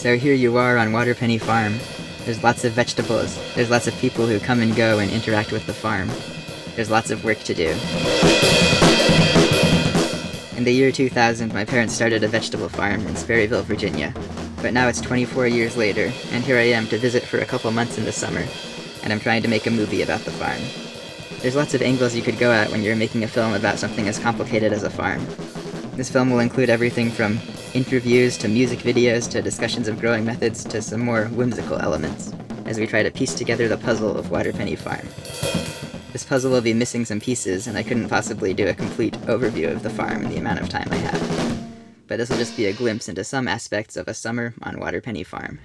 So here you are on Waterpenny Farm. There's lots of vegetables. There's lots of people who come and go and interact with the farm. There's lots of work to do. In the year 2000, my parents started a vegetable farm in Sperryville, Virginia. But now it's 24 years later, and here I am to visit for a couple months in the summer, and I'm trying to make a movie about the farm. There's lots of angles you could go at when you're making a film about something as complicated as a farm. This film will include everything from interviews to music videos to discussions of growing methods to some more whimsical elements, as we try to piece together the puzzle of Waterpenny Farm. This puzzle will be missing some pieces, and I couldn't possibly do a complete overview of the farm in the amount of time I have. But this will just be a glimpse into some aspects of a summer on Waterpenny Farm.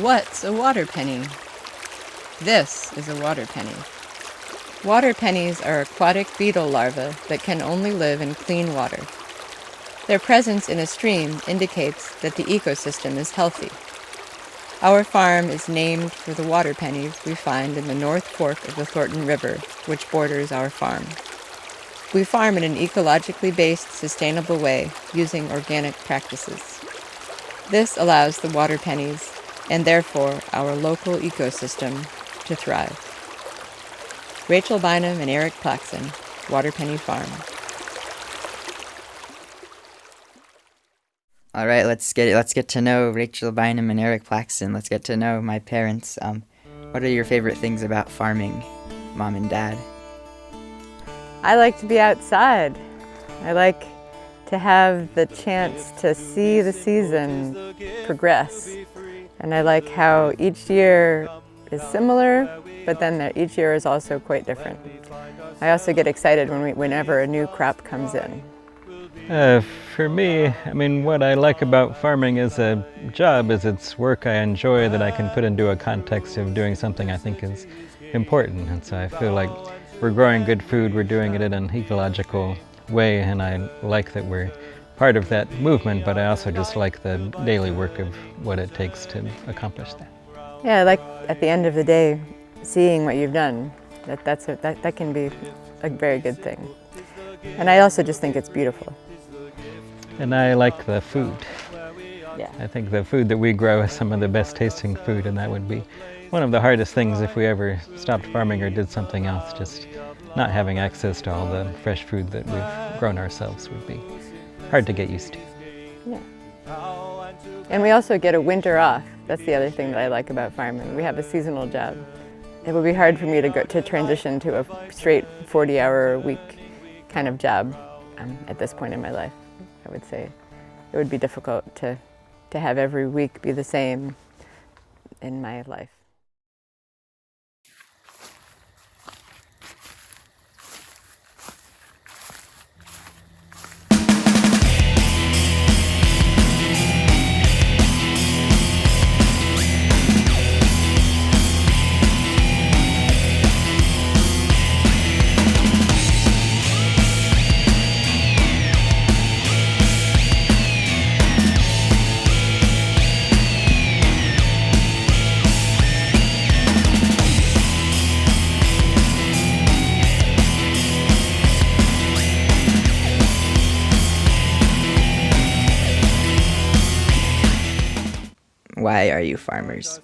What's a waterpenny? This is a waterpenny. Waterpennies are aquatic beetle larvae that can only live in clean water. Their presence in a stream indicates that the ecosystem is healthy. Our farm is named for the waterpennies we find in the North Fork of the Thornton River, which borders our farm. We farm in an ecologically based, sustainable way using organic practices. This allows the waterpennies, and therefore our local ecosystem, to thrive. Rachel Bynum and Eric Plaksin, Waterpenny Farm. All right, let's get to know Rachel Bynum and Eric Plaksin. Let's get to know my parents. What are your favorite things about farming, Mom and Dad? I like to be outside. I like to have the chance to see the season progress. And I like how each year is similar, but then each year is also quite different. I also get excited whenever a new crop comes in. For me, what I like about farming as a job is it's work I enjoy that I can put into a context of doing something I think is important. And so I feel like we're growing good food, we're doing it in an ecological way, and I like that we're part of that movement, but I also just like the daily work of what it takes to accomplish that. Yeah, I like at the end of the day, seeing what you've done. That can be a very good thing. And I also just think it's beautiful. And I like the food. Yeah. I think the food that we grow is some of the best tasting food, and that would be one of the hardest things if we ever stopped farming or did something else. Just not having access to all the fresh food that we've grown ourselves would be hard to get used to. Yeah. And we also get a winter off. That's the other thing that I like about farming. We have a seasonal job. It would be hard for me to transition to a straight 40-hour-a-week kind of job at this point in my life. I would say it would be difficult to have every week be the same in my life. Why are you farmers?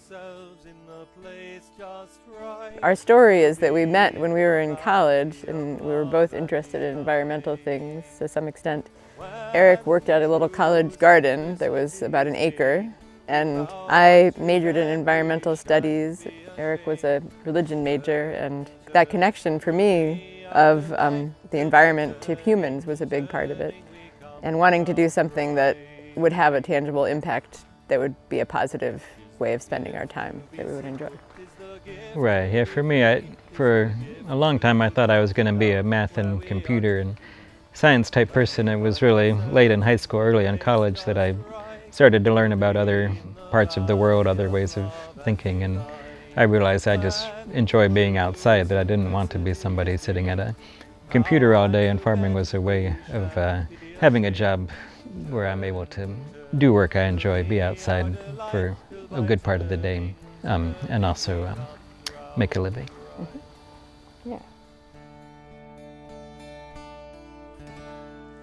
Our story is that we met when we were in college, and we were both interested in environmental things to some extent. Eric worked at a little college garden that was about an acre, and I majored in environmental studies. Eric was a religion major, and that connection for me of the environment to humans was a big part of it. And wanting to do something that would have a tangible impact that would be a positive way of spending our time that we would enjoy. Right, yeah, for me, for a long time I thought I was going to be a math and computer and science type person. It was really late in high school, early in college that I started to learn about other parts of the world, other ways of thinking, and I realized I just enjoy being outside, that I didn't want to be somebody sitting at a computer all day, and farming was a way of having a job where I'm able to do work I enjoy, be outside for a good part of the day, and also make a living. Yeah.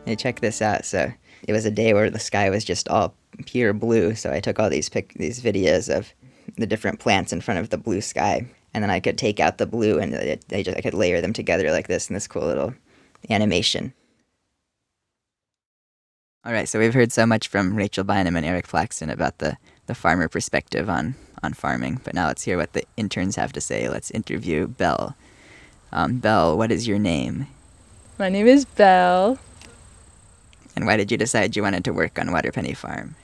Hey, check this out. So it was a day where the sky was just all pure blue. So I took all these videos of the different plants in front of the blue sky, and then I could take out the blue and I could layer them together like this in this cool little animation. All right, so we've heard so much from Rachel Bynum and Eric Plaksin about the farmer perspective on farming, but now let's hear what the interns have to say. Let's interview Bel. Bel, what is your name? My name is Bel. And why did you decide you wanted to work on Waterpenny Farm?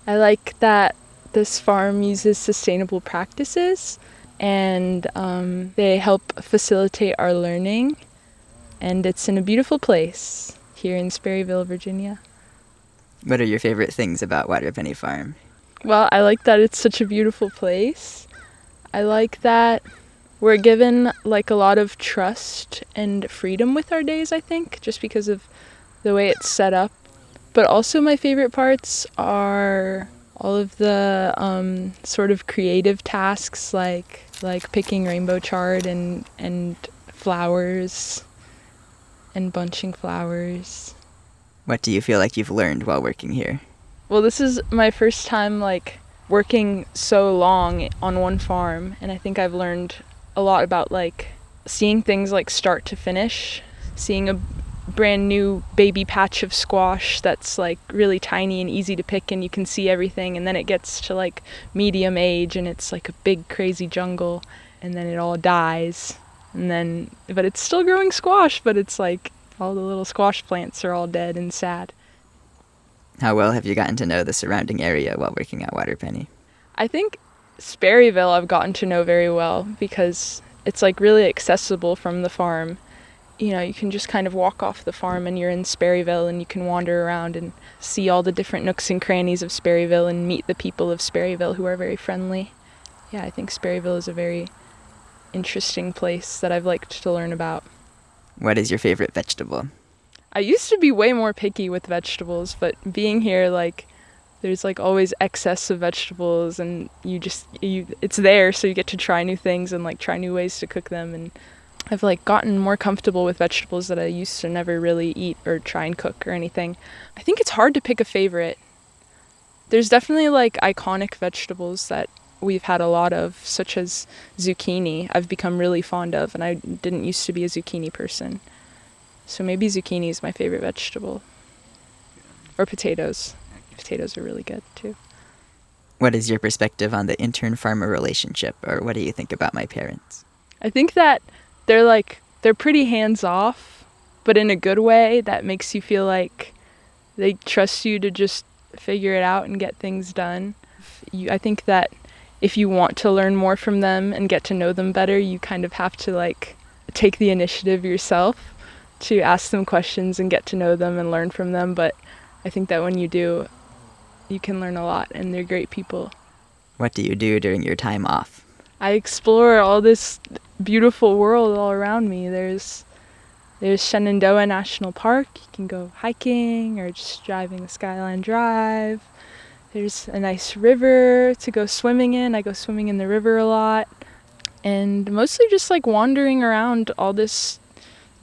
I like that this farm uses sustainable practices, and they help facilitate our learning, and it's in a beautiful place here in Sperryville, Virginia. What are your favorite things about Waterpenny Farm? Well, I like that it's such a beautiful place. I like that we're given like a lot of trust and freedom with our days, I think, just because of the way it's set up. But also my favorite parts are all of the sort of creative tasks like picking rainbow chard and flowers and bunching flowers. What do you feel like you've learned while working here? Well, this is my first time like working so long on one farm, and I think I've learned a lot about like seeing things like start to finish, seeing a brand new baby patch of squash that's like really tiny and easy to pick and you can see everything, and then it gets to like medium age and it's like a big crazy jungle, and then it all dies, and then but it's still growing squash, but it's like all the little squash plants are all dead and sad. How well have you gotten to know the surrounding area while working at Waterpenny? I think Sperryville I've gotten to know very well because it's like really accessible from the farm. You know, you can just kind of walk off the farm and you're in Sperryville, and you can wander around and see all the different nooks and crannies of Sperryville and meet the people of Sperryville who are very friendly. Yeah, I think Sperryville is a very interesting place that I've liked to learn about. What is your favorite vegetable? I used to be way more picky with vegetables, but being here, like, there's like always excess of vegetables, and it's there, so you get to try new things and like try new ways to cook them, and I've like gotten more comfortable with vegetables that I used to never really eat or try and cook or anything. I think it's hard to pick a favorite. There's definitely like iconic vegetables that we've had a lot of, such as zucchini. I've become really fond of, and I didn't used to be a zucchini person. So maybe zucchini is my favorite vegetable. Or potatoes. Potatoes are really good too. What is your perspective on the intern-farmer relationship, or what do you think about my parents? I think that they're pretty hands-off, but in a good way that makes you feel like they trust you to just figure it out and get things done. I think that if you want to learn more from them and get to know them better, you kind of have to like take the initiative yourself to ask them questions and get to know them and learn from them. But I think that when you do, you can learn a lot, and they're great people. What do you do during your time off? I explore all this beautiful world all around me. There's Shenandoah National Park. You can go hiking or just driving the Skyline Drive. There's a nice river to go swimming in. I go swimming in the river a lot. And mostly just like wandering around all this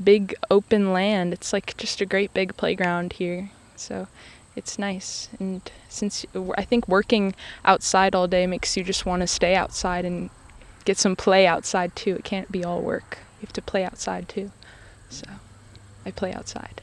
big open land. It's like just a great big playground here. So it's nice. And since I think working outside all day makes you just want to stay outside and get some play outside too. It can't be all work. You have to play outside too. So I play outside.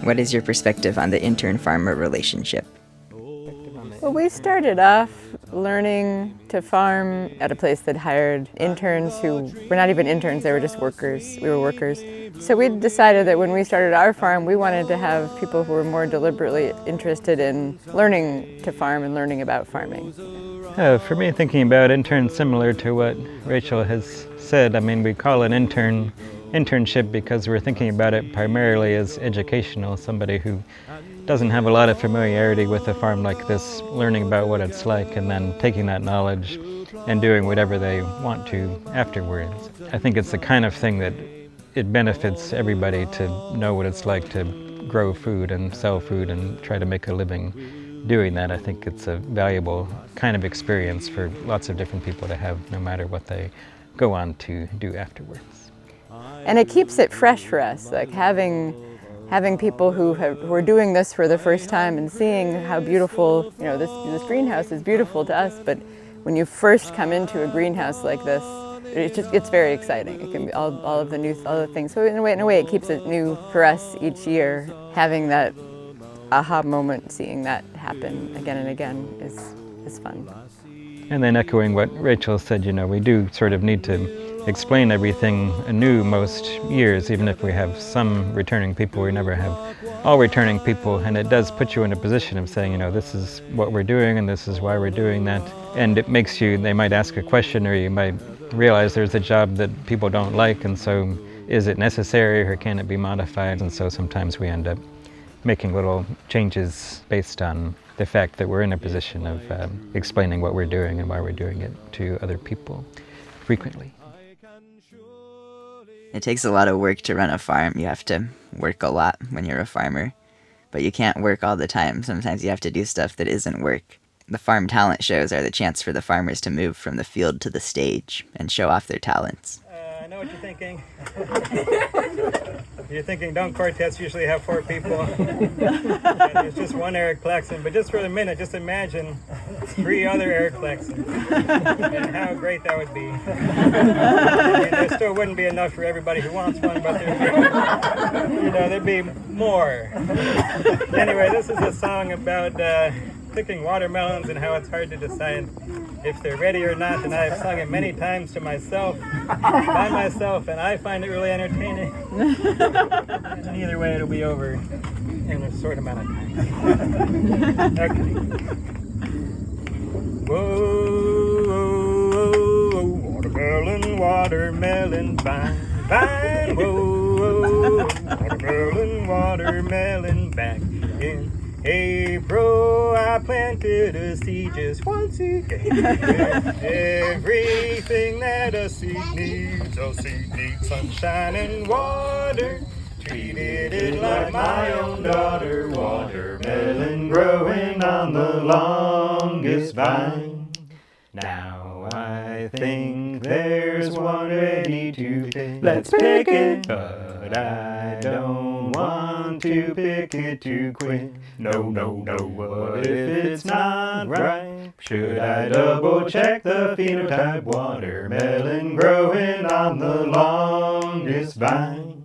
What is your perspective on the intern-farmer relationship? Well, we started off learning to farm at a place that hired interns who were not even interns, they were just workers. We were workers. So we decided that when we started our farm, we wanted to have people who were more deliberately interested in learning to farm and learning about farming. For me, thinking about interns, similar to what Rachel has said, I mean, we call it internship because we're thinking about it primarily as educational, somebody who doesn't have a lot of familiarity with a farm like this, learning about what it's like and then taking that knowledge and doing whatever they want to afterwards. I think it's the kind of thing that it benefits everybody to know what it's like to grow food and sell food and try to make a living doing that. I think it's a valuable kind of experience for lots of different people to have, no matter what they go on to do afterwards. And it keeps it fresh for us, like having people who are doing this for the first time and seeing how beautiful, you know, this greenhouse is beautiful to us, but when you first come into a greenhouse like this, it's very exciting. It can be all of the things. So in a way, it keeps it new for us each year. Having that aha moment, seeing that happen again and again is fun. And then echoing what Rachel said, you know, we do sort of need to explain everything anew most years, even if we have some returning people. We never have all returning people, and it does put you in a position of saying, you know, this is what we're doing and this is why we're doing that. And it makes you, they might ask a question, or you might realize there's a job that people don't like, and so is it necessary or can it be modified? And so sometimes we end up making little changes based on the fact that we're in a position of explaining what we're doing and why we're doing it to other people frequently. It takes a lot of work to run a farm. You have to work a lot when you're a farmer, but you can't work all the time. Sometimes you have to do stuff that isn't work. The farm talent shows are the chance for the farmers to move from the field to the stage and show off their talents. I know what you're thinking. You're thinking dunk quartets usually have 4 people. And there's just one Eric Plaksin, but just for a minute, just imagine 3 other Eric Plaksin and how great that would be. I mean, there still wouldn't be enough for everybody who wants one, but there'd be more. Anyway, this is a song about picking watermelons and how it's hard to decide if they're ready or not, and I've sung it many times to myself, by myself, and I find it really entertaining. And either way, it'll be over in a short amount of time. Okay. Whoa, whoa, whoa, watermelon, watermelon, vine, vine, whoa, watermelon, watermelon, back in April, I planted a seed just one seed. Everything that a seed needs sunshine and water. Treated it like my own daughter. Watermelon growing on the longest vine. Now I think there's one ready to pick. Let's pick it, but I don't want to pick it to quit. No, what if it's not right? Should I double check the phenotype? Watermelon growing on the longest vine.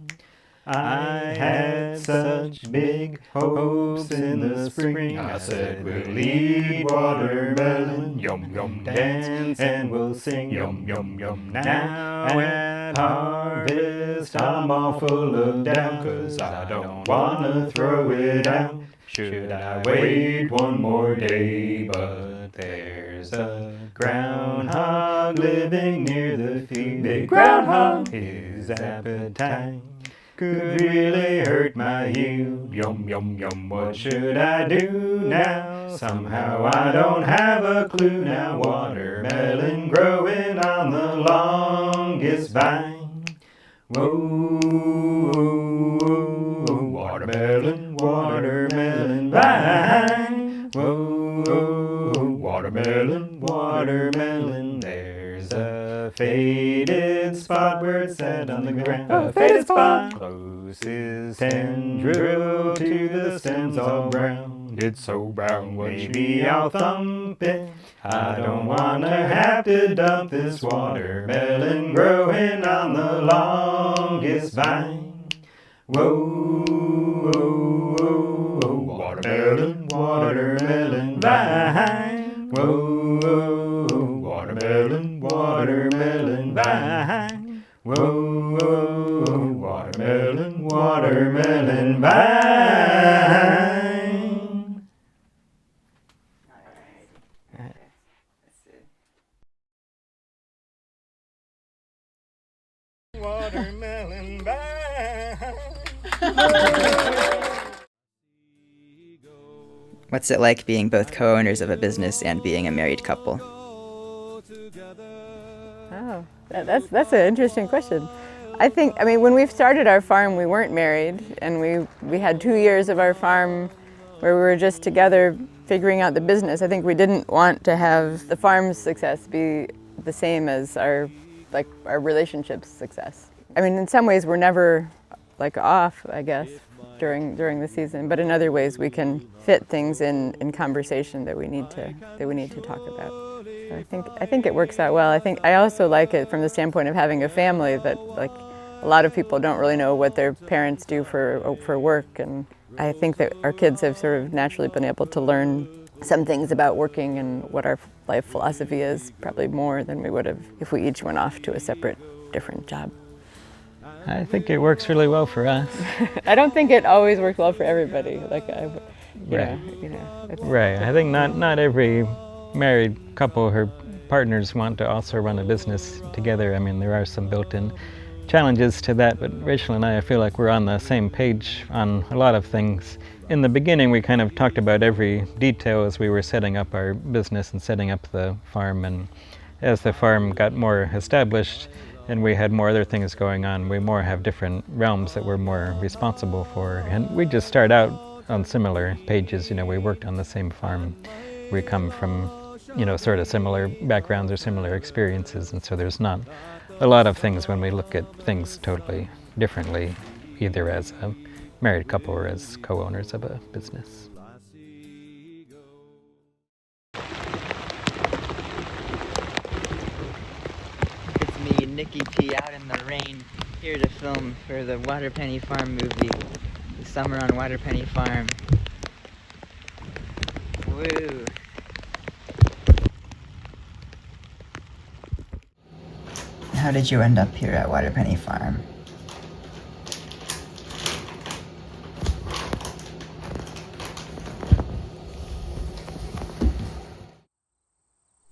I had such big hopes in the spring. I said we'll eat watermelon, yum yum, dance and we'll sing, yum yum yum. Now at harvest I'm all full of doubt, 'cause I don't wanna throw it out. Should I wait one more day? But there's a groundhog living near the field. Big groundhog, his appetite could really hurt my yield. Yum, yum, yum, what should I do now? Somehow I don't have a clue now. Watermelon growing on the longest vine. Whoa, whoa, whoa, watermelon, watermelon vine. Whoa, whoa, watermelon, watermelon. There's a faded spot where it's set on the ground. A faded spot closest tendril to the stem's all brown. It's so brown, maybe I'll thump it. I don't wanna have to dump this watermelon growing on the longest vine. Whoa, whoa, whoa, whoa, watermelon, watermelon vine. Whoa, whoa, watermelon, watermelon vine. Whoa, whoa, watermelon, watermelon vine. Watermelon vine. What's it like being both co-owners of a business and being a married couple? Oh, that's an interesting question. I mean, when we started our farm, we weren't married, and we had 2 years of our farm where we were just together figuring out the business. I think we didn't want to have the farm's success be the same as our relationship's success. I mean, in some ways, we're never off, I guess, during the season, but in other ways, we can fit things in conversation that we need to talk about. So I think it works out well. I also like it from the standpoint of having a family that a lot of people don't really know what their parents do for work, and I think that our kids have sort of naturally been able to learn some things about working and what our life philosophy is, probably more than we would have if we each went off to a separate, different job. I think it works really well for us. I don't think it always works well for everybody. Right. I think not every married couple, her partners want to also run a business together. I mean, there are some built-in challenges to that, but Rachel and I feel like we're on the same page on a lot of things. In the beginning, we kind of talked about every detail as we were setting up our business and setting up the farm, and as the farm got more established and we had more other things going on, we more have different realms that we're more responsible for, and we just start out on similar pages. You know, we worked on the same farm. We come from, sort of similar backgrounds or similar experiences, and so there's not a lot of things when we look at things totally differently, either as a married couple or as co-owners of a business. It's me, Nicky P, out in the rain, here to film for the Waterpenny Farm movie, The Summer on Waterpenny Farm. Woo! How did you end up here at Waterpenny Farm?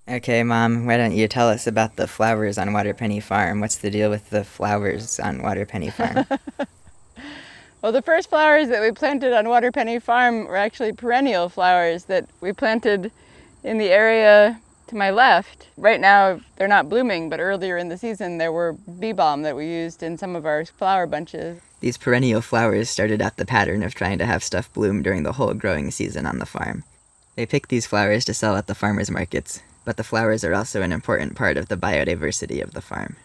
Okay, Mom, why don't you tell us about the flowers on Waterpenny Farm? What's the deal with the flowers on Waterpenny Farm? Well, the first flowers that we planted on Waterpenny Farm were actually perennial flowers that we planted in the area to my left. Right now, they're not blooming, but earlier in the season, there were bee balm that we used in some of our flower bunches. These perennial flowers started out the pattern of trying to have stuff bloom during the whole growing season on the farm. They pick these flowers to sell at the farmers markets, but the flowers are also an important part of the biodiversity of the farm.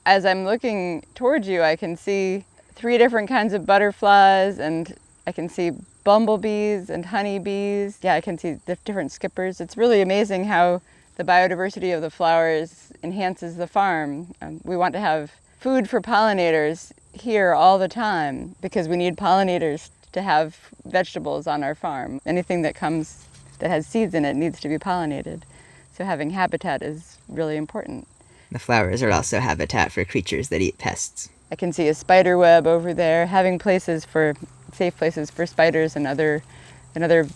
As I'm looking towards you, I can see 3 different kinds of butterflies, and I can see bumblebees and honeybees. Yeah, I can see the different skippers. It's really amazing how the biodiversity of the flowers enhances the farm. We want to have food for pollinators here all the time because we need pollinators to have vegetables on our farm. Anything that has seeds in it needs to be pollinated. So having habitat is really important. The flowers are also habitat for creatures that eat pests. I can see a spider web over there, having safe places for spiders and other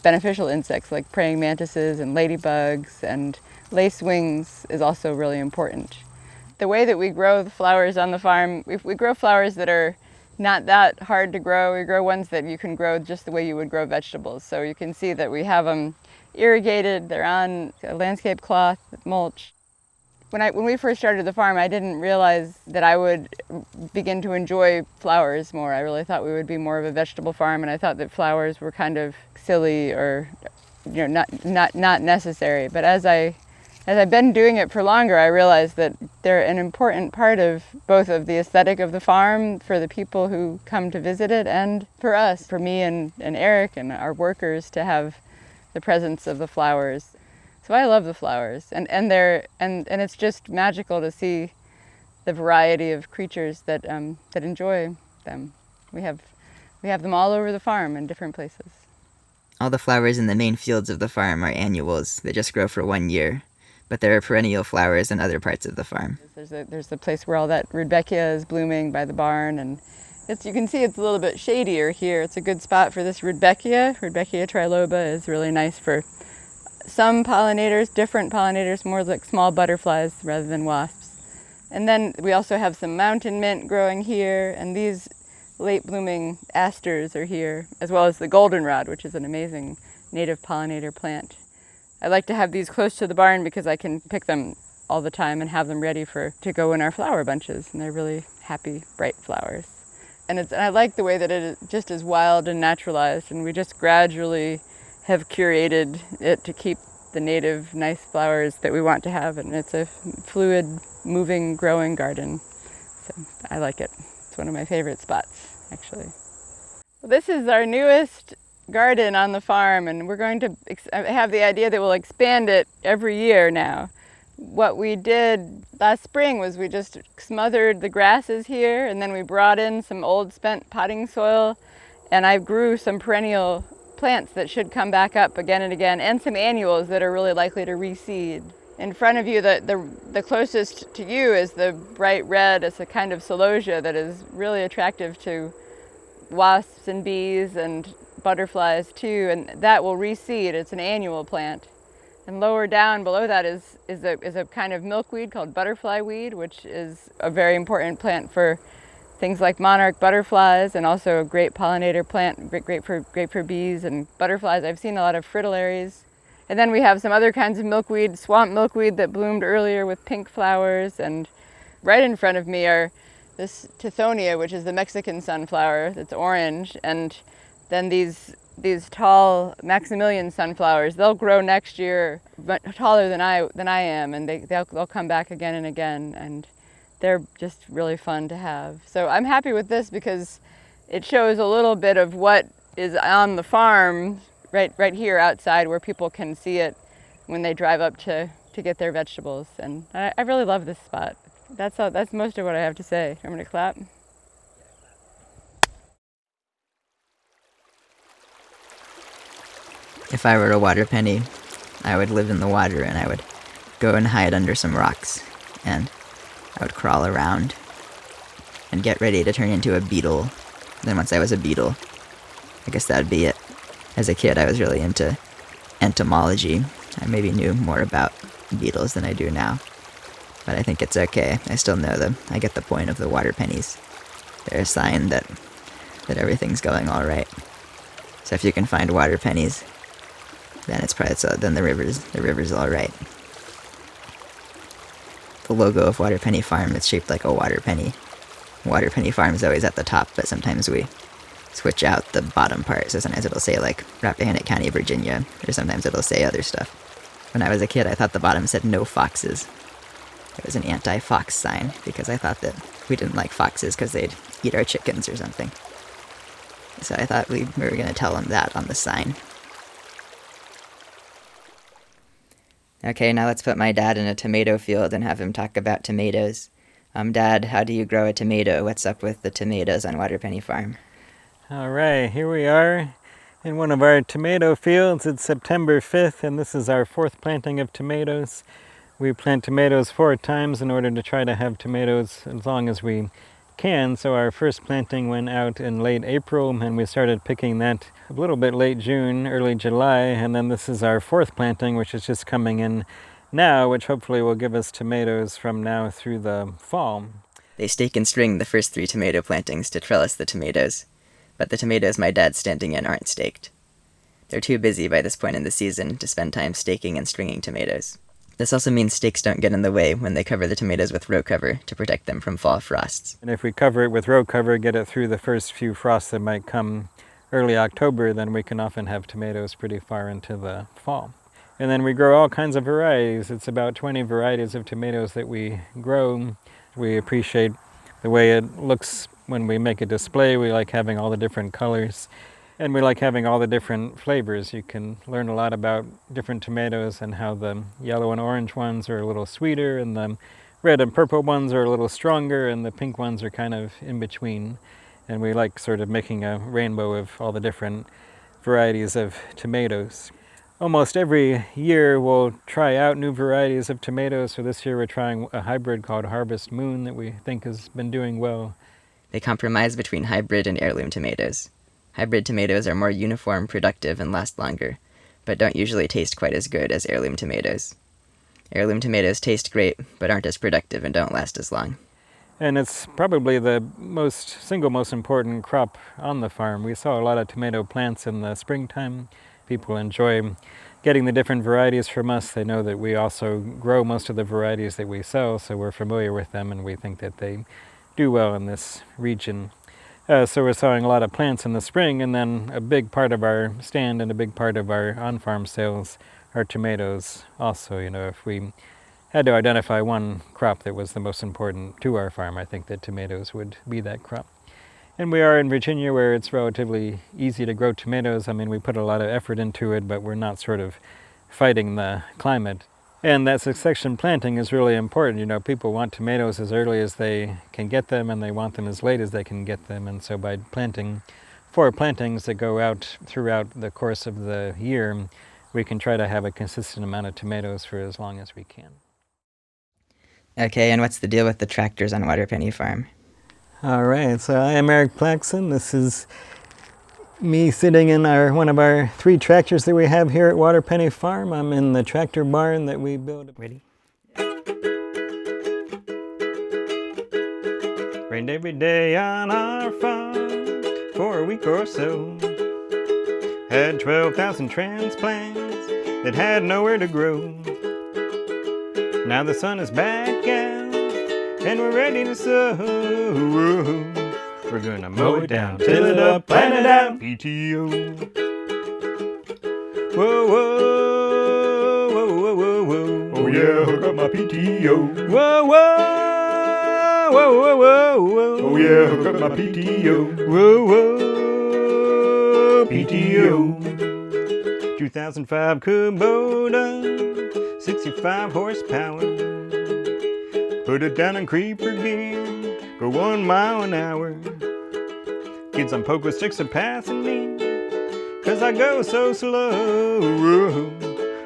beneficial insects like praying mantises and ladybugs, and lacewings is also really important. The way that we grow the flowers on the farm, we grow flowers that are not that hard to grow. We grow ones that you can grow just the way you would grow vegetables. So you can see that we have them irrigated, they're on a landscape cloth, mulch. When we first started the farm, I didn't realize that I would begin to enjoy flowers more. I really thought we would be more of a vegetable farm, and I thought that flowers were kind of silly or not necessary. But as I've been doing it for longer, I realized that they're an important part of both of the aesthetic of the farm for the people who come to visit it, and for us, for me and Eric and our workers, to have the presence of the flowers. So I love the flowers, and it's just magical to see the variety of creatures that enjoy them. We have them all over the farm in different places. All the flowers in the main fields of the farm are annuals that just grow for 1 year, but there are perennial flowers in other parts of the farm. There's the place where all that rudbeckia is blooming by the barn, and you can see it's a little bit shadier here. It's a good spot for this rudbeckia. Rudbeckia triloba is really nice for some pollinators, different pollinators, more like small butterflies rather than wasps. And then we also have some mountain mint growing here, and these late blooming asters are here, as well as the goldenrod, which is an amazing native pollinator plant. I like to have these close to the barn because I can pick them all the time and have them ready to go in our flower bunches, and they're really happy, bright flowers. And I like the way that it just is wild and naturalized, and we just gradually have curated it to keep the native nice flowers that we want to have, and it's a fluid, moving, growing garden. So I like it. It's one of my favorite spots, actually. Well, this is our newest garden on the farm, and we're going to have the idea that we'll expand it every year now. What we did last spring was we just smothered the grasses here, and then we brought in some old spent potting soil, and I grew some perennial plants that should come back up again and again, and some annuals that are really likely to reseed. In front of you, the closest to you is the bright red. It's a kind of celosia that is really attractive to wasps and bees and butterflies too, and that will reseed. It's an annual plant. And lower down below that is a kind of milkweed called butterfly weed, which is a very important plant for things like monarch butterflies, and also a great pollinator plant, great for bees and butterflies. I've seen a lot of fritillaries. And then we have some other kinds of milkweed, swamp milkweed that bloomed earlier with pink flowers. And right in front of me are this Tithonia, which is the Mexican sunflower that's orange, and then these tall Maximilian sunflowers. They'll grow next year, but taller than I am, and they'll come back again and again, and they're just really fun to have. So I'm happy with this because it shows a little bit of what is on the farm right here outside, where people can see it when they drive up to get their vegetables. And I really love this spot. That's most of what I have to say. I'm gonna clap. If I were a Waterpenny, I would live in the water, and I would go and hide under some rocks, and I would crawl around and get ready to turn into a beetle. Then once I was a beetle, I guess that would be it. As a kid, I was really into entomology. I maybe knew more about beetles than I do now, but I think it's okay. I still know I get the point of the Waterpennies. They're a sign that everything's going all right. So if you can find Waterpennies, then then the river's all right. The logo of Waterpenny Farm is shaped like a water penny. Waterpenny Farm is always at the top, but sometimes we switch out the bottom part, so sometimes it'll say like Rappahannock County, Virginia, or sometimes it'll say other stuff. When I was a kid, I thought the bottom said no foxes. It was an anti-fox sign, because I thought that we didn't like foxes because they'd eat our chickens or something. So I thought we were going to tell them that on the sign. Okay, now let's put my dad in a tomato field and have him talk about tomatoes. Dad, how do you grow a tomato? What's up with the tomatoes on Waterpenny Farm? All right, here we are in one of our tomato fields. It's September 5th, and this is our 4th planting of tomatoes. We plant tomatoes 4 times in order to try to have tomatoes as long as we can. So our first planting went out in late April, and we started picking that a little bit late June, early July, and then this is our 4th planting, which is just coming in now, which hopefully will give us tomatoes from now through the fall. They stake and string the first 3 tomato plantings to trellis the tomatoes, but the tomatoes my dad's standing in aren't staked. They're too busy by this point in the season to spend time staking and stringing tomatoes. This also means stakes don't get in the way when they cover the tomatoes with row cover to protect them from fall frosts. And if we cover it with row cover, get it through the first few frosts that might come early October, then we can often have tomatoes pretty far into the fall. And then we grow all kinds of varieties. It's about 20 varieties of tomatoes that we grow. We appreciate the way it looks when we make a display. We like having all the different colors. And we like having all the different flavors. You can learn a lot about different tomatoes and how the yellow and orange ones are a little sweeter, and the red and purple ones are a little stronger, and the pink ones are kind of in between. And we like sort of making a rainbow of all the different varieties of tomatoes. Almost every year we'll try out new varieties of tomatoes. So this year we're trying a hybrid called Harvest Moon that we think has been doing well. They compromise between hybrid and heirloom tomatoes. Hybrid tomatoes are more uniform, productive, and last longer, but don't usually taste quite as good as heirloom tomatoes. Heirloom tomatoes taste great, but aren't as productive and don't last as long. And it's probably the single most important crop on the farm. We saw a lot of tomato plants in the springtime. People enjoy getting the different varieties from us. They know that we also grow most of the varieties that we sell, so we're familiar with them, and we think that they do well in this region. So we're selling a lot of plants in the spring, and then a big part of our stand and a big part of our on-farm sales are tomatoes also. If we had to identify one crop that was the most important to our farm, I think that tomatoes would be that crop. And we are in Virginia, where it's relatively easy to grow tomatoes. I mean, we put a lot of effort into it, but we're not sort of fighting the climate. And that succession planting is really important. People want tomatoes as early as they can get them, and they want them as late as they can get them. And so by planting 4 plantings that go out throughout the course of the year, we can try to have a consistent amount of tomatoes for as long as we can. Okay, and what's the deal with the tractors on Waterpenny Farm? All right, so I am Eric Plaksin. This is me sitting in one of our 3 tractors that we have here at Waterpenny Farm. I'm in the tractor barn that we built. Ready? Rained every day on our farm for a week or so. Had 12,000 transplants that had nowhere to grow. Now the sun is back out and we're ready to sow. We're gonna mow it down, till it up, plant it out, PTO. Whoa, whoa, whoa, whoa, whoa, whoa. Oh yeah, hook up my PTO. Whoa, whoa, whoa, whoa, whoa, whoa. Oh yeah, hook up my PTO. Whoa, whoa, PTO. 2005 Kubota, 65 horsepower. Put it down in creeper gear, go 1 mile an hour. Kids on pogo sticks are passing me, 'cause I go so slow.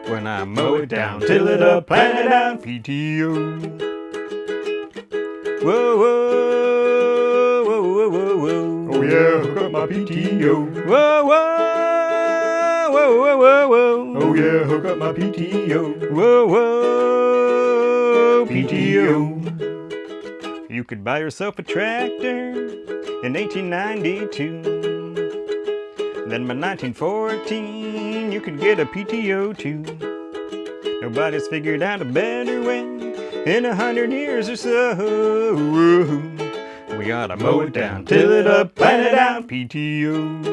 When I mow it down, till it up, plant it out, PTO. Whoa, whoa, whoa, whoa, whoa, whoa. Oh yeah, hook up my PTO. Whoa, whoa, whoa, whoa, whoa, whoa. Oh yeah, hook up my PTO. Whoa, whoa, PTO. You could buy yourself a tractor in 1892. Then by 1914, you could get a PTO too. Nobody's figured out a better way in 100 years or so. We ought to mow it down, till it up, plant it out, PTO.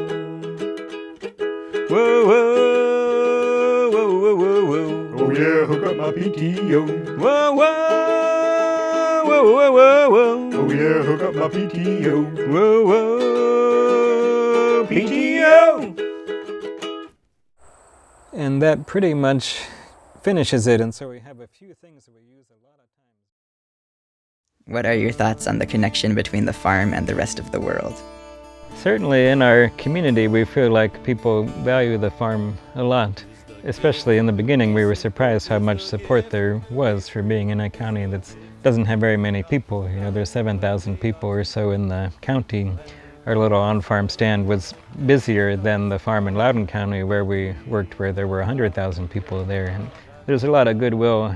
Whoa, whoa, whoa, whoa, whoa, whoa. Oh yeah, hook up my PTO. Whoa, whoa, whoa, whoa, whoa, whoa. Oh yeah, hook up my PTO. Whoa, whoa, PTO. And that pretty much finishes it, and so we have a few things that we use a lot of times. What are your thoughts on the connection between the farm and the rest of the world? Certainly in our community, we feel like people value the farm a lot. Especially in the beginning, we were surprised how much support there was for being in a county that doesn't have very many people. There's 7,000 people or so in the county. Our little on-farm stand was busier than the farm in Loudoun County where we worked, where there were 100,000 people there. And there's a lot of goodwill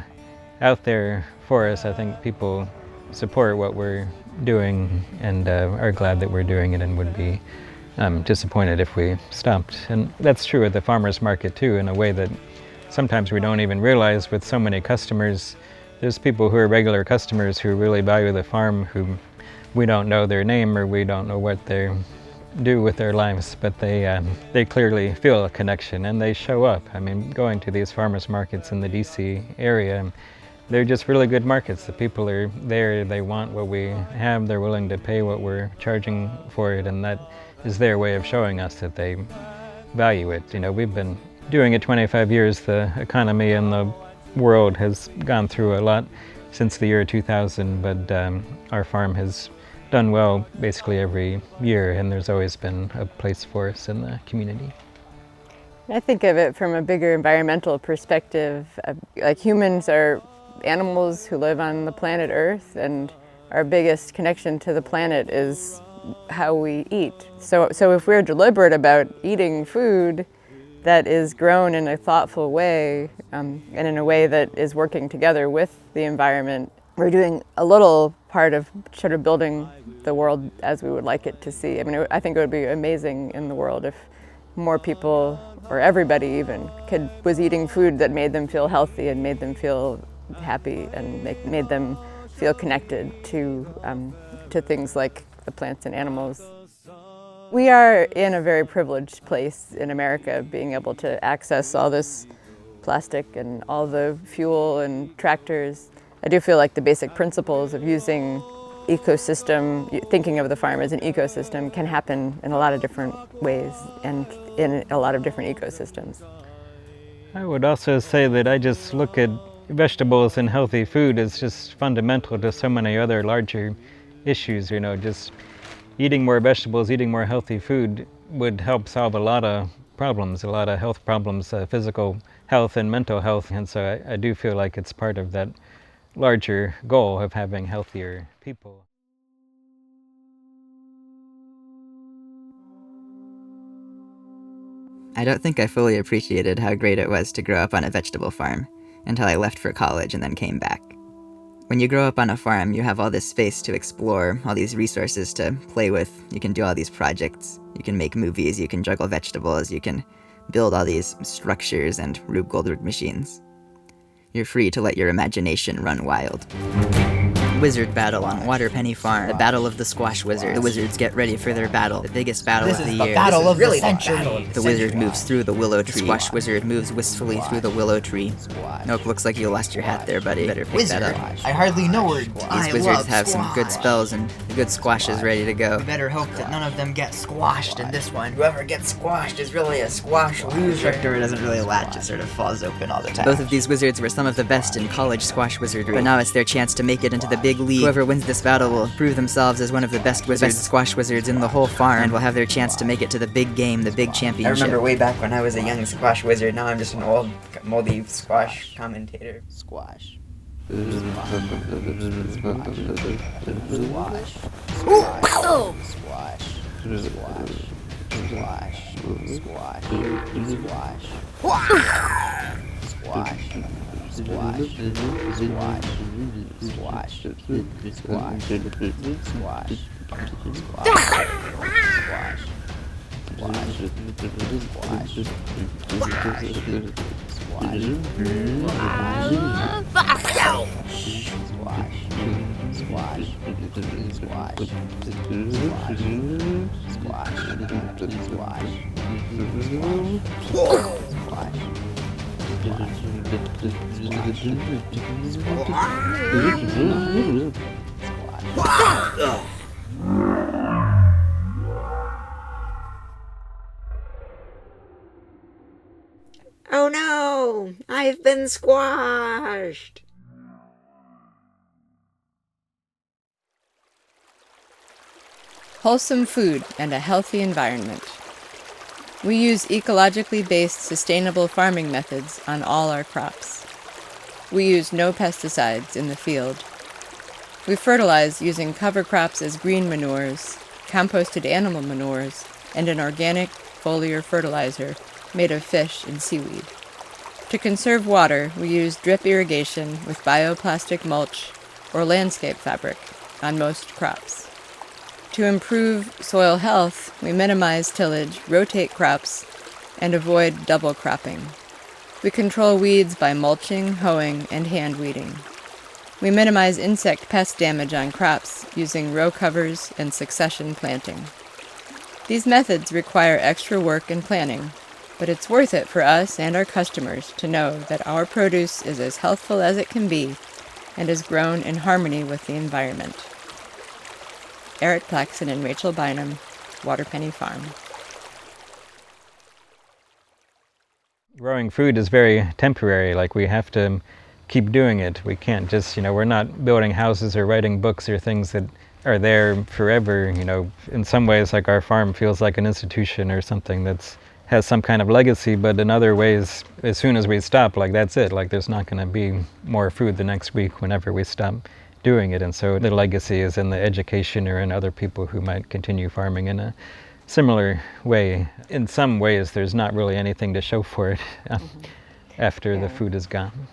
out there for us. I think people support what we're doing and are glad that we're doing it, and would be disappointed if we stopped. And that's true at the farmers market too, in a way that sometimes we don't even realize. With so many customers, there's people who are regular customers who really value the farm, who we don't know their name or we don't know what they do with their lives, but they clearly feel a connection and they show up. I mean, going to these farmers markets in the DC area, they're just really good markets. The people are there, they want what we have, they're willing to pay what we're charging for it, and that is their way of showing us that they value it. We've been doing it 25 years. The economy in the world has gone through a lot since the year 2000, but our farm has done well basically every year, and there's always been a place for us in the community. I think of it from a bigger environmental perspective. Like humans are animals who live on the planet Earth, and our biggest connection to the planet is how we eat. So if we're deliberate about eating food that is grown in a thoughtful way, and in a way that is working together with the environment, we're doing a little part of sort of building the world as we would like it to see. I mean, I think it would be amazing in the world if more people, or everybody even, was eating food that made them feel healthy and made them feel happy and made them feel connected to things like the plants and animals. We are in a very privileged place in America, being able to access all this plastic and all the fuel and tractors. I do feel like the basic principles of using ecosystem, thinking of the farm as an ecosystem, can happen in a lot of different ways and in a lot of different ecosystems. I would also say that I just look at vegetables and healthy food as just fundamental to so many other larger issues. You know, just eating more vegetables, eating more healthy food would help solve a lot of problems, a lot of health problems, physical health and mental health. And so I do feel like it's part of that larger goal of having healthier people. I don't think I fully appreciated how great it was to grow up on a vegetable farm until I left for college and then came back. When you grow up on a farm, you have all this space to explore, all these resources to play with. You can do all these projects, you can make movies, you can juggle vegetables, you can build all these structures and Rube Goldberg machines. You're free to let your imagination run wild. Wizard battle on Waterpenny Farm. The battle of the squash wizards. The wizards get ready for their battle. The biggest battle of the year. Battle of the century. The wizard moves through the willow tree. The squash wizard moves wistfully through the willow tree. Nope, looks like you lost your hat there, buddy. Better pick that up. I hardly know word. These wizards have some good spells and good squashes ready to go. We better hope that none of them get squashed in this one. Whoever gets squashed is really a squash loser. The door doesn't really latch, it sort of falls open all the time. Both of these wizards were some of the best in college squash wizardry, but now it's their chance to make it into the big league. Whoever wins this battle will prove themselves as one of the best wizards, best squash wizards in the whole farm, and will have their chance to make it to the big game, the big championship. I remember way back when I was a young squash wizard. Now I'm just an old, moldy squash commentator. Squash. Oh no! I've been squashed! Wholesome food and a healthy environment. We use ecologically based sustainable farming methods on all our crops. We use no pesticides in the field. We fertilize using cover crops as green manures, composted animal manures, and an organic foliar fertilizer made of fish and seaweed. To conserve water, we use drip irrigation with bioplastic mulch or landscape fabric on most crops. To improve soil health, we minimize tillage, rotate crops, and avoid double cropping. We control weeds by mulching, hoeing, and hand weeding. We minimize insect pest damage on crops using row covers and succession planting. These methods require extra work and planning, but it's worth it for us and our customers to know that our produce is as healthful as it can be and is grown in harmony with the environment. Eric Plaksin and Rachel Bynum, Waterpenny Farm. Growing food is very temporary, like we have to keep doing it. We can't just, we're not building houses or writing books or things that are there forever. In some ways, like our farm feels like an institution or something that's has some kind of legacy, but in other ways, as soon as we stop, like that's it. Like there's not going to be more food the next week whenever we stop doing it. And so the legacy is in the education or in other people who might continue farming in a similar way. In some ways, there's not really anything to show for it after the food is gone.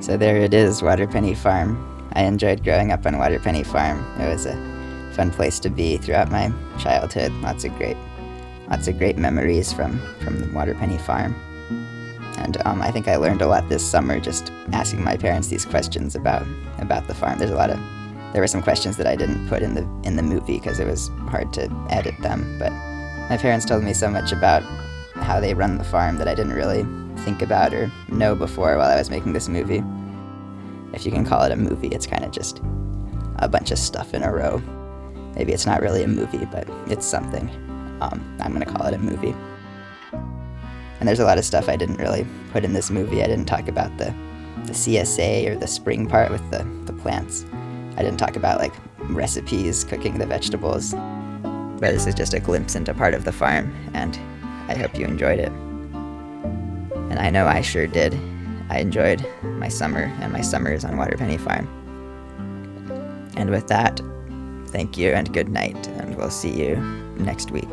So there it is, Waterpenny Farm. I enjoyed growing up on Waterpenny Farm. It was a fun place to be throughout my childhood. Lots of great memories from the Waterpenny Farm. And I think I learned a lot this summer just asking my parents these questions about the farm. There were some questions that I didn't put in the movie because it was hard to edit them, but my parents told me so much about how they run the farm that I didn't really think about or know before while I was making this movie. If you can call it a movie, it's kind of just a bunch of stuff in a row. Maybe it's not really a movie, but it's something. I'm going to call it a movie. And there's a lot of stuff I didn't really put in this movie. I didn't talk about the CSA or the spring part with the plants. I didn't talk about like recipes, cooking the vegetables. But this is just a glimpse into part of the farm, and I hope you enjoyed it. And I know I sure did. I enjoyed my summer and my summers on Waterpenny Farm. And with that, thank you and good night, and we'll see you next week.